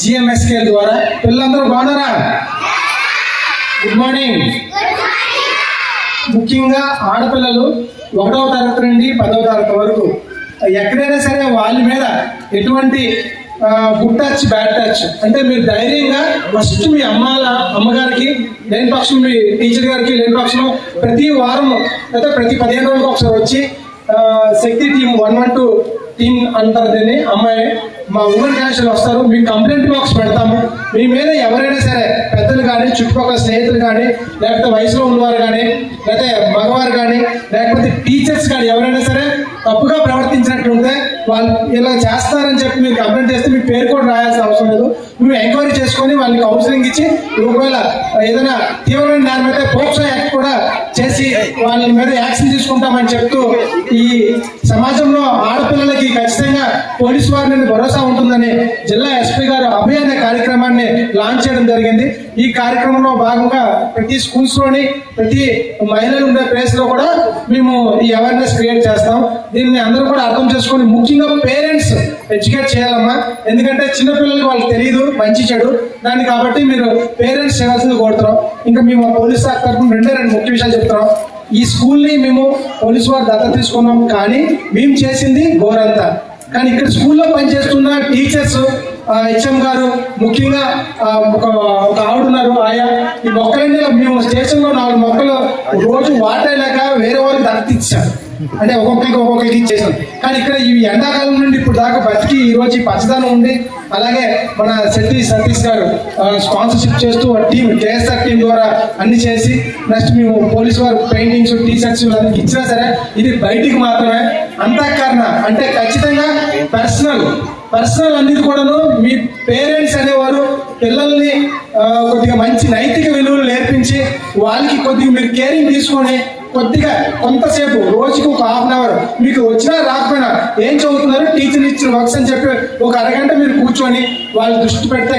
GMSKL ద్వారా. పిల్లలందరూ బాగున్నారా? Good morning. ముఖ్యంగా ఆడపిల్లలు 1వ తరగతి నుండి 10వ తరగతి వరకు ఎక్కడైనా సరే వాళ్ళ మీద ఎటువంటి గుడ్ టచ్ బ్యాడ్ టచ్ అంటే మీరు ధైర్యంగా ఫస్ట్ మీ అమ్మగారికి, లేని పక్షం మీ టీచర్ గారికి, లేని పక్షం ప్రతి వారం లేదా ప్రతి 15 రోజులకు ఒకసారి వచ్చి శక్తి టీం 112 టీం అంటారు దీన్ని. అమ్మాయి మా ఉమెన్ క్యాన్సర్ వస్తారు, మీకు కంప్లైంట్ బాక్స్ పెడతాము. మీ మీద ఎవరైనా సరే పెద్దలు కానీ, చుట్టుపక్కల స్నేహితులు కానీ, లేకపోతే వయసులో ఉన్నవారు కానీ, లేకపోతే మగవారు కానీ, లేకపోతే టీచర్స్ కానీ ఎవరైనా సరే తప్పుగా ప్రవర్తించినట్లుంటే వాళ్ళు ఇలా చేస్తారని చెప్పి మీరు కంప్లైంట్ చేస్తే మీ పేరు కూడా రాయాల్సిన అవసరం లేదు. మేము ఎంక్వైరీ చేసుకొని వాళ్ళకి కౌన్సిలింగ్ ఇచ్చి ఒకవేళ ఏదైనా తీవ్రమైన దాని మీద పోక్సో యాక్ట్ కూడా చేసి వాళ్ళ మీద యాక్షన్ తీసుకుంటామని చెప్తూ ఈ సమాజంలో ఆడపిల్లలకి ఖచ్చితంగా పోలీసు వారి నుండి భరోసా ఉంటుందని జిల్లా ఎస్పీ గారు అభయ అనే కార్యక్రమాన్ని లాంచ్ చేయడం జరిగింది. ఈ కార్యక్రమంలో భాగంగా ప్రతి స్కూల్స్ లోని, ప్రతి మహిళలు ఉండే ప్లేస్ లో కూడా మేము ఈ అవేర్నెస్ క్రియేట్ చేస్తాం. దీన్ని అందరూ కూడా అర్థం చేసుకొని ముఖ్యంగా పేరెంట్స్ ఎడ్యుకేట్ చేయాలమ్మా. ఎందుకంటే చిన్నపిల్లలకి వాళ్ళకి తెలియదు మంచి చెడు దాన్ని, కాబట్టి మీరు పేరెంట్స్ చేయాల్సింది కోరుతున్నాం. ఇంకా మేము పోలీస్ శాఖ తరఫున రెండు ముఖ్య విషయాలు చెప్తున్నాం. ఈ స్కూల్ని మేము పోలీసు వారు దత్తత తీసుకున్నాం, కానీ మేము చేసింది ఘోరంతా. కానీ ఇక్కడ స్కూల్లో పనిచేస్తున్న టీచర్స్, హెచ్ఎం గారు, ముఖ్యంగా ఒక ఆవిడ ఉన్నారు ఆయా, ఈ మొక్కలన్నీ మేము స్టేషన్లో 4 మొక్కలు రోజు వాటేలాక వేరే వాళ్ళకి దత్తత ఇచ్చారు. అంటే ఒక్కొక్కరికి ఇచ్చేసాం. కానీ ఇక్కడ ఈ ఎండాకాలం నుండి ఇప్పుడు దాకా బతికి ఈ రోజు ఈ పచ్చదనం ఉంది. అలాగే మన సతీష్ గారు స్పాన్సర్షిప్ చేస్తూ టీం కేఎస్ఆర్ టీం ద్వారా అన్ని చేసి నెక్స్ట్ మేము పోలీసు వారు పెయింటింగ్స్, టీషర్ట్స్ అన్ని ఇచ్చినా సరే ఇది బయటికి మాత్రమే. అంతఃకరణ అంటే ఖచ్చితంగా పర్సనల్ అనేది కూడాను మీ పేరెంట్స్ అనేవారు పిల్లల్ని కొద్దిగా మంచి నైతిక విలువలు నేర్పించి వాళ్ళకి కొద్దిగా మీరు కేరింగ్ తీసుకొని కొద్దిగా కొంతసేపు రోజుకి ఒక ½ అవర్ మీకు వచ్చినా రాకపోయినా ఏం చదువుతున్నారు, టీచర్ ఇచ్చిన వర్క్స్ అని చెప్పి ఒక అరగంట మీరు కూర్చొని వాళ్ళు దృష్టి పెడితే